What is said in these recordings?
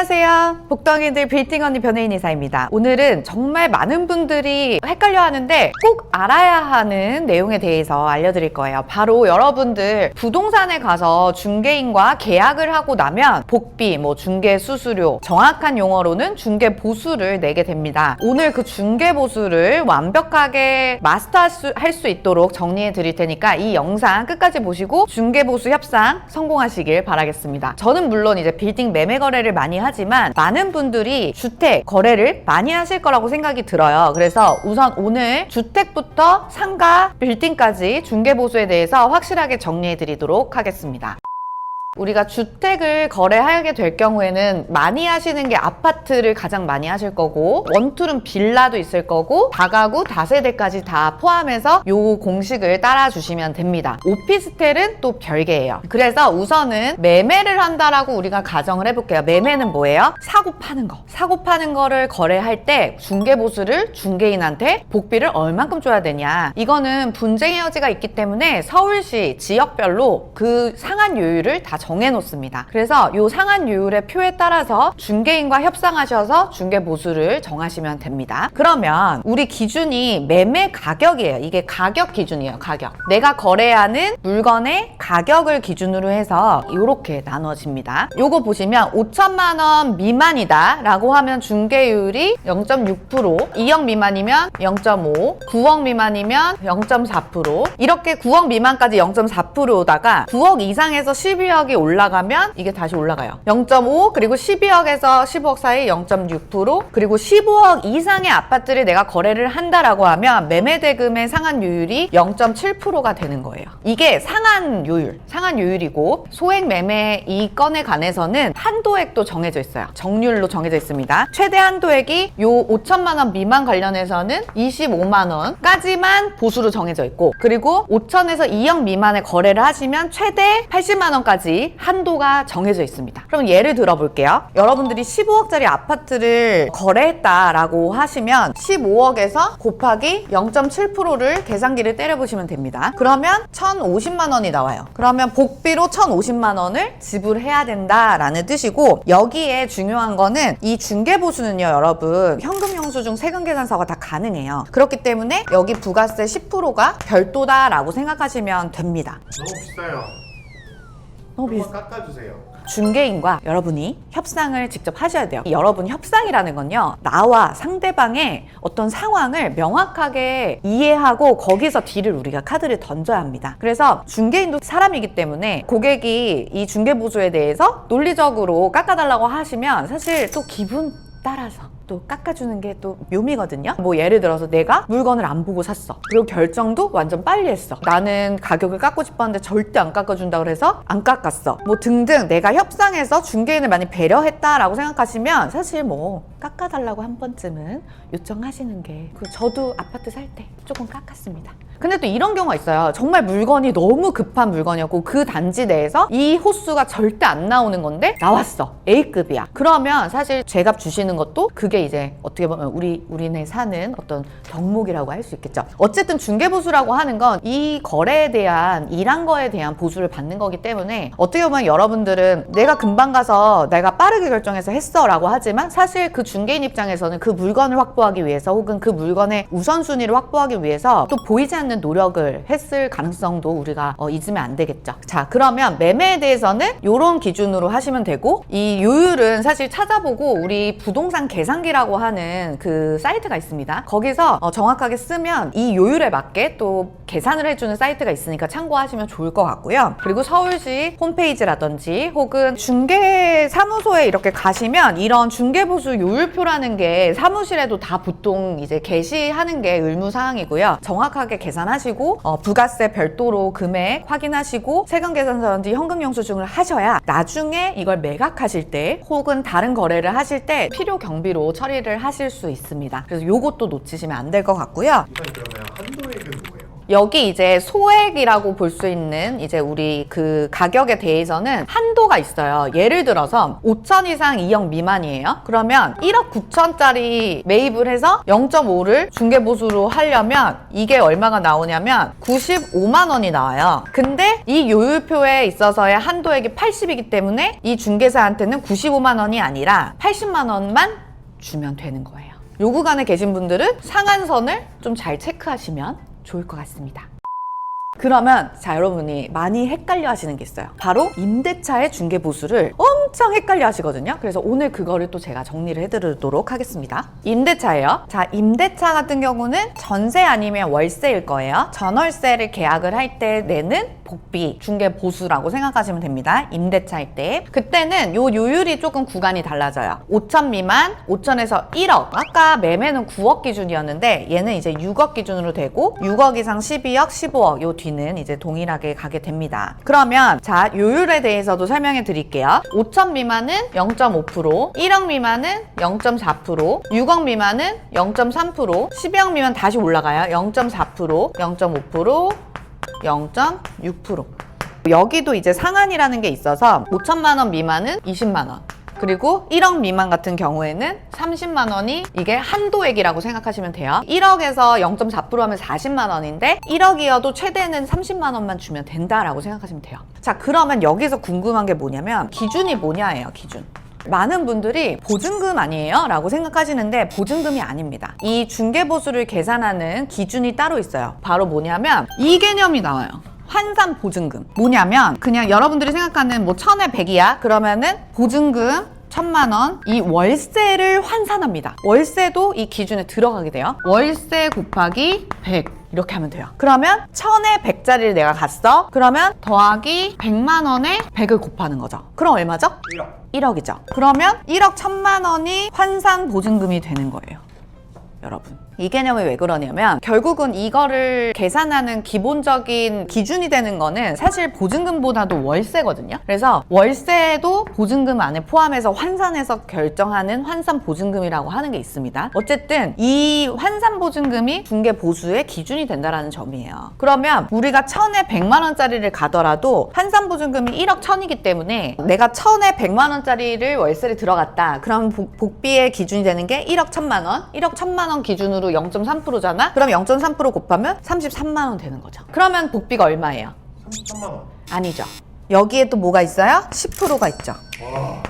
안녕하세요. 복덩이들 빌딩 언니 변혜인 이사입니다. 오늘은 정말 많은 분들이 헷갈려 하는데 꼭 알아야 하는 내용에 대해서 알려드릴 거예요. 바로 여러분들 부동산에 가서 중개인과 계약을 하고 나면 복비, 중개 수수료, 정확한 용어로는 중개 보수를 내게 됩니다. 오늘 그 중개 보수를 완벽하게 마스터할 수 있도록 정리해 드릴 테니까 이 영상 끝까지 보시고 중개 보수 협상 성공하시길 바라겠습니다. 저는 물론 이제 빌딩 매매 거래를 많이 하지만 많은 분들이 주택 거래를 많이 하실 거라고 생각이 들어요. 그래서 우선 오늘 주택부터 상가, 빌딩까지 중개 보수에 대해서 확실하게 정리해 드리도록 하겠습니다. 우리가 주택을 거래하게 될 경우에는 많이 하시는 게 아파트를 가장 많이 하실 거고, 원투룸 빌라도 있을 거고, 다가구, 다세대까지 다 포함해서 요 공식을 따라주시면 됩니다. 오피스텔은 또 별개예요. 그래서 우선은 매매를 한다라고 우리가 가정을 해볼게요. 매매는 뭐예요? 사고 파는 거. 사고 파는 거를 거래할 때 중개보수를 중개인한테 복비를 얼만큼 줘야 되냐. 이거는 분쟁의 여지가 있기 때문에 서울시 지역별로 그 상한 요율을 다 정해놓습니다. 그래서 이 상한 요율의 표에 따라서 중개인과 협상하셔서 중개 보수를 정하시면 됩니다. 그러면 우리 기준이 매매 가격이에요. 이게 가격 기준이에요. 가격. 내가 거래하는 물건의 가격을 기준으로 해서 이렇게 나눠집니다. 요거 보시면 5천만 원 미만이다 라고 하면 중개율이 0.6%, 2억 미만이면 0.5, 9억 미만이면 0.4%, 이렇게 9억 미만까지 0.4%다가 9억 이상에서 12억이 올라가면 이게 다시 올라가요. 0.5, 그리고 12억에서 15억 사이 0.6%, 그리고 15억 이상의 아파트를 내가 거래를 한다라고 하면 매매 대금의 상한 요율이 0.7%가 되는 거예요. 이게 상한 요율이고, 소액 매매 이 건에 관해서는 한도액도 정해져 있어요. 정률로 정해져 있습니다. 최대 한도액이 요 5천만 원 미만 관련해서는 25만 원까지만 보수로 정해져 있고, 그리고 5천에서 2억 미만의 거래를 하시면 최대 80만 원까지 한도가 정해져 있습니다. 그럼 예를 들어 볼게요. 여러분들이 15억짜리 아파트를 거래했다라고 하시면 15억에서 곱하기 0.7%를 계산기를 때려보시면 됩니다. 그러면 1,050만 원이 나와요. 그러면 복비로 1,050만 원을 지불해야 된다라는 뜻이고, 여기에 중요한 거는 이 중개보수는요, 여러분 현금 영수증 세금 계산서가 다 가능해요. 그렇기 때문에 여기 부가세 10%가 별도다라고 생각하시면 됩니다. 너무 비싸요. 조금 깎아주세요. 중개인과 여러분이 협상을 직접 하셔야 돼요. 여러분 협상이라는 건요, 나와 상대방의 어떤 상황을 명확하게 이해하고 거기서 딜을 우리가 카드를 던져야 합니다. 그래서 중개인도 사람이기 때문에 고객이 이 중개보수에 대해서 논리적으로 깎아달라고 하시면 사실 또 기분 따라서 또 깎아주는 게 또 묘미거든요. 예를 들어서 내가 물건을 안 보고 샀어. 그리고 결정도 완전 빨리 했어. 나는 가격을 깎고 싶었는데 절대 안 깎아준다 그래서 안 깎았어. 등등 내가 협상해서 중개인을 많이 배려했다라고 생각하시면 사실 깎아달라고 한 번쯤은 요청하시는 게, 저도 아파트 살 때 조금 깎았습니다. 근데 또 이런 경우가 있어요. 정말 물건이 너무 급한 물건이었고 그 단지 내에서 이 호수가 절대 안 나오는 건데 나왔어. A급이야. 그러면 사실 제값 주시는 것도 그게 이제 어떻게 보면 우리네 사는 어떤 덕목이라고 할 수 있겠죠. 어쨌든 중개보수라고 하는 건 이 거래에 대한 일한 거에 대한 보수를 받는 거기 때문에 어떻게 보면 여러분들은 내가 금방 가서 내가 빠르게 결정해서 했어 라고 하지만 사실 그 중개인 입장에서는 그 물건을 확보하기 위해서 혹은 그 물건의 우선순위를 확보하기 위해서 또 보이지 않는 노력을 했을 가능성도 우리가 잊으면 안 되겠죠. 자, 그러면 매매에 대해서는 이런 기준으로 하시면 되고, 이 요율은 사실 찾아보고 우리 부동산 계산기라고 하는 그 사이트가 있습니다. 거기서 정확하게 쓰면 이 요율에 맞게 또 계산을 해주는 사이트가 있으니까 참고하시면 좋을 것 같고요. 그리고 서울시 홈페이지라든지 혹은 중개사무소에 이렇게 가시면 이런 중개보수 요율표라는 게 사무실에도 다 보통 이제 게시하는 게 의무사항이고요. 정확하게 계산하시고 부가세 별도로 금액 확인하시고 세금 계산서든지 현금 영수증을 하셔야 나중에 이걸 매각하실 때 혹은 다른 거래를 하실 때 필요 경비로 처리를 하실 수 있습니다. 그래서 요것도 놓치시면 안 될 것 같고요. 이건 그러면 한도액은 뭐예요? 여기 이제 소액이라고 볼 수 있는 이제 우리 그 가격에 대해서는 한도가 있어요. 예를 들어서 5천 이상 2억 미만이에요. 그러면 1억 9천짜리 매입을 해서 0.5를 중개보수로 하려면 이게 얼마가 나오냐면 95만 원이 나와요. 근데 이 요율표에 있어서의 한도액이 80이기 때문에 이 중개사한테는 95만 원이 아니라 80만 원만 주면 되는 거예요. 요 구간에 계신 분들은 상한선을 좀 잘 체크하시면 좋을 것 같습니다. 그러면 자, 여러분이 많이 헷갈려 하시는 게 있어요. 바로 임대차의 중개보수를 엄청 헷갈려 하시거든요. 그래서 오늘 그거를 또 제가 정리를 해드리도록 하겠습니다. 임대차예요. 자, 임대차 같은 경우는 전세 아니면 월세일 거예요. 전월세를 계약을 할 때 내는 복비, 중개보수라고 생각하시면 됩니다. 임대차일 때. 그때는 요 요율이 조금 구간이 달라져요. 5천 미만, 5천에서 1억. 아까 매매는 9억 기준이었는데 얘는 이제 6억 기준으로 되고 6억 이상 12억, 15억 요 뒤는 이제 동일하게 가게 됩니다. 그러면 자, 요율에 대해서도 설명해 드릴게요. 5천 미만은 0.5%, 1억 미만은 0.4%, 6억 미만은 0.3%, 12억 미만 다시 올라가요. 0.4%, 0.5%, 0.6%. 여기도 이제 상한이라는 게 있어서 5천만 원 미만은 20만 원. 그리고 1억 미만 같은 경우에는 30만 원이 이게 한도액이라고 생각하시면 돼요. 1억에서 0.4% 하면 40만 원인데 1억이어도 최대는 30만 원만 주면 된다라고 생각하시면 돼요. 자, 그러면 여기서 궁금한 게 뭐냐면 기준이 뭐냐예요, 기준. 많은 분들이 보증금 아니에요? 라고 생각하시는데 보증금이 아닙니다. 이 중개보수를 계산하는 기준이 따로 있어요. 바로 뭐냐면 이 개념이 나와요. 환산 보증금. 뭐냐면 그냥 여러분들이 생각하는 뭐 1000에 100이야? 그러면은 보증금 1000만 원, 이 월세를 환산합니다. 월세도 이 기준에 들어가게 돼요. 월세 곱하기 100 이렇게 하면 돼요. 그러면 1000에 100짜리를 내가 갔어. 그러면 더하기 100만 원에 100을 곱하는 거죠. 그럼 얼마죠? 1억이죠. 그러면 1억 1000만 원이 환산 보증금이 되는 거예요. 여러분, 이 개념이 왜 그러냐면 결국은 이거를 계산하는 기본적인 기준이 되는 거는 사실 보증금보다도 월세거든요. 그래서 월세도 보증금 안에 포함해서 환산해서 결정하는 환산 보증금이라고 하는 게 있습니다. 어쨌든 이 환산 보증금이 중개 보수의 기준이 된다는 점이에요. 그러면 우리가 1000에 100만 원짜리를 가더라도 환산 보증금이 1억 1000이기 때문에 내가 1000에 100만 원짜리를 월세를 들어갔다. 그럼 복비의 기준이 되는 게 1억 1000만 원, 1억 1000만 원 기준으로 0.3%잖아? 그럼 0.3% 곱하면 33만 원 되는 거죠. 그러면 복비가 얼마예요? 33만 원. 아니죠. 여기에 또 뭐가 있어요? 10%가 있죠. 와.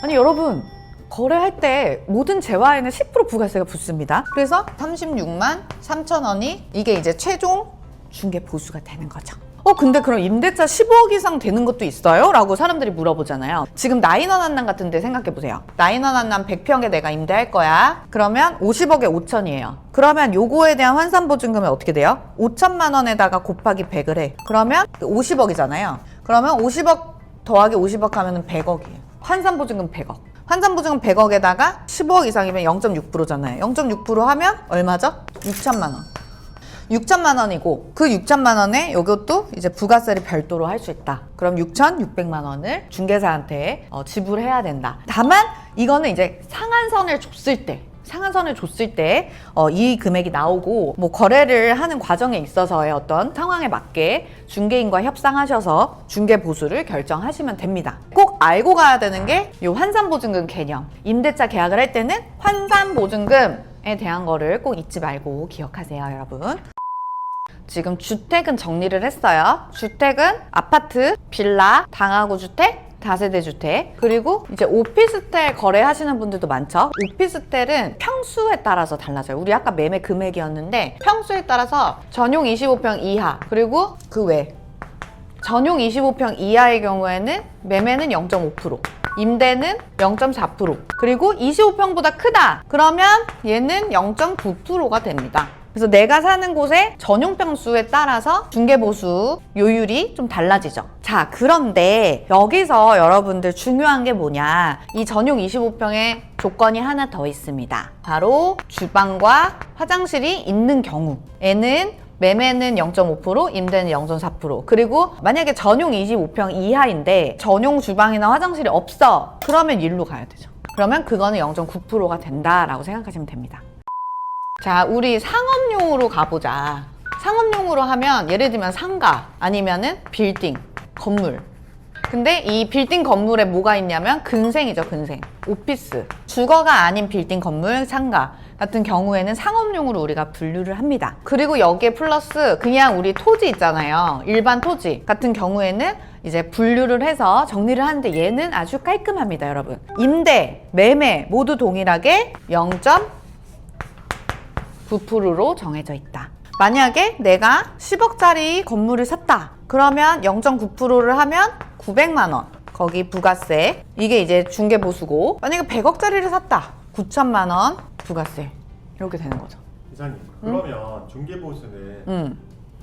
아니 여러분, 거래할 때 모든 재화에는 10% 부가세가 붙습니다. 그래서 36만 3천 원이 이게 이제 최종 중개 보수가 되는 거죠. 근데 그럼 임대차 15억 이상 되는 것도 있어요? 라고 사람들이 물어보잖아요. 지금 나인원 한남 같은 데 생각해보세요. 나인원 한남 100평에 내가 임대할 거야. 그러면 50억에 5천이에요. 그러면 요거에 대한 환산보증금은 어떻게 돼요? 5천만 원에다가 곱하기 100을 해. 그러면 50억이잖아요. 그러면 50억 더하기 50억 하면 100억이에요. 환산보증금 100억. 환산보증금 100억에다가 15억 이상이면 0.6%잖아요. 0.6% 하면 얼마죠? 6천만 원. 6천만 원이고 그 6천만 원에 이것도 이제 부가세를 별도로 할 수 있다. 그럼 6,600만 원을 중개사한테 지불해야 된다. 다만 이거는 이제 상한선을 줬을 때 이 금액이 나오고 뭐 거래를 하는 과정에 있어서의 어떤 상황에 맞게 중개인과 협상하셔서 중개 보수를 결정하시면 됩니다. 꼭 알고 가야 되는 게 이 환산보증금 개념. 임대차 계약을 할 때는 환산보증금에 대한 거를 꼭 잊지 말고 기억하세요, 여러분. 지금 주택은 정리를 했어요. 주택은 아파트, 빌라, 다가구 주택, 다세대 주택, 그리고 이제 오피스텔 거래하시는 분들도 많죠. 오피스텔은 평수에 따라서 달라져요. 우리 아까 매매 금액이었는데 평수에 따라서 전용 25평 이하, 그리고 그 외 전용 25평 이하의 경우에는 매매는 0.5%, 임대는 0.4%, 그리고 25평보다 크다 그러면 얘는 0.9%가 됩니다. 그래서 내가 사는 곳의 전용 평수에 따라서 중개보수 요율이 좀 달라지죠. 자, 그런데 여기서 여러분들 중요한 게 뭐냐, 이 전용 25평의 조건이 하나 더 있습니다. 바로 주방과 화장실이 있는 경우에는 매매는 0.5%, 임대는 0.4%. 그리고 만약에 전용 25평 이하인데 전용 주방이나 화장실이 없어. 그러면 일로 가야 되죠. 그러면 그거는 0.9%가 된다라고 생각하시면 됩니다. 자, 우리 상업용으로 가보자. 상업용으로 하면 예를 들면 상가 아니면은 빌딩, 건물. 근데 이 빌딩 건물에 뭐가 있냐면 근생이죠, 근생. 오피스. 주거가 아닌 빌딩 건물, 상가 같은 경우에는 상업용으로 우리가 분류를 합니다. 그리고 여기에 플러스 그냥 우리 토지 있잖아요. 일반 토지 같은 경우에는 이제 분류를 해서 정리를 하는데 얘는 아주 깔끔합니다, 여러분. 임대, 매매 모두 동일하게 0.9%로 정해져 있다. 만약에 내가 10억짜리 건물을 샀다. 그러면 0.9%를 하면 900만 원. 거기 부가세. 이게 이제 중개보수고. 만약에 100억짜리를 샀다. 9천만 원 부가세. 이렇게 되는 거죠. 이사님, 그러면 중개보수는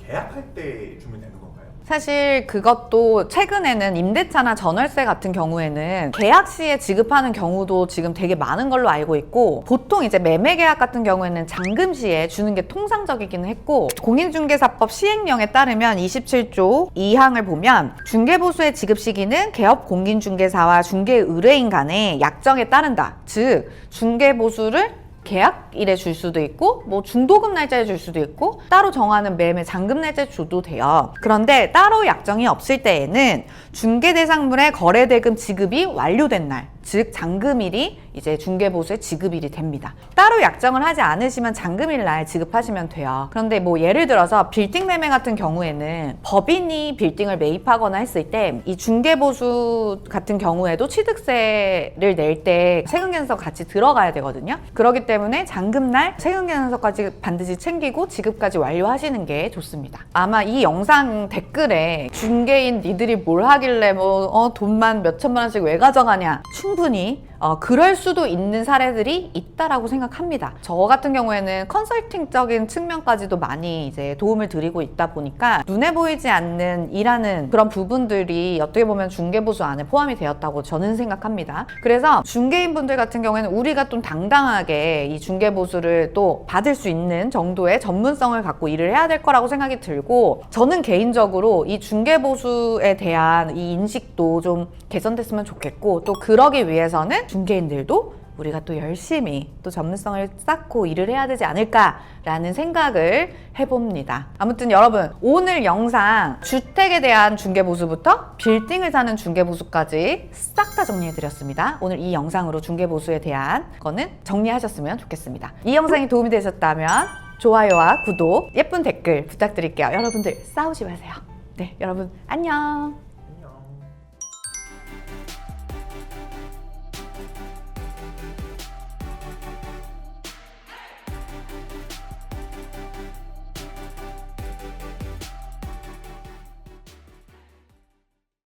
계약할 때 주면 되는 건가요? 사실 그것도 최근에는 임대차나 전월세 같은 경우에는 계약 시에 지급하는 경우도 지금 되게 많은 걸로 알고 있고, 보통 이제 매매 계약 같은 경우에는 잔금 시에 주는 게 통상적이기는 했고, 공인중개사법 시행령에 따르면 27조 2항을 보면 중개보수의 지급 시기는 개업 공인중개사와 중개의뢰인 간의 약정에 따른다. 즉 중개보수를 계약일에 줄 수도 있고 뭐 중도금 날짜에 줄 수도 있고 따로 정하는 매매 잔금 날짜에 줘도 돼요. 그런데 따로 약정이 없을 때에는 중개대상물의 거래대금 지급이 완료된 날, 즉 잔금일이 이제 중개보수의 지급일이 됩니다. 따로 약정을 하지 않으시면 잔금일 날 지급하시면 돼요. 그런데 뭐 예를 들어서 빌딩 매매 같은 경우에는 법인이 빌딩을 매입하거나 했을 때 이 중개보수 같은 경우에도 취득세를 낼 때 세금계산서 같이 들어가야 되거든요. 그렇기 때문에 잔금날 세금계산서까지 반드시 챙기고 지급까지 완료하시는 게 좋습니다. 아마 이 영상 댓글에 중개인 니들이 뭘 하길래 뭐 돈만 몇 천만 원씩 왜 가져가냐, 충분히 그럴 수도 있는 사례들이 있다라고 생각합니다. 저 같은 경우에는 컨설팅적인 측면까지도 많이 이제 도움을 드리고 있다 보니까 눈에 보이지 않는 일하는 그런 부분들이 어떻게 보면 중개보수 안에 포함이 되었다고 저는 생각합니다. 그래서 중개인분들 같은 경우에는 우리가 좀 당당하게 이 중개보수를 또 받을 수 있는 정도의 전문성을 갖고 일을 해야 될 거라고 생각이 들고, 저는 개인적으로 이 중개보수에 대한 이 인식도 좀 개선됐으면 좋겠고, 또 그러기 위해서는 중개인들도 우리가 또 열심히 또 전문성을 쌓고 일을 해야 되지 않을까라는 생각을 해봅니다. 아무튼 여러분, 오늘 영상 주택에 대한 중개보수부터 빌딩을 사는 중개보수까지 싹 다 정리해드렸습니다. 오늘 이 영상으로 중개보수에 대한 거는 정리하셨으면 좋겠습니다. 이 영상이 도움이 되셨다면 좋아요와 구독, 예쁜 댓글 부탁드릴게요. 여러분들 싸우지 마세요. 네, 여러분 안녕.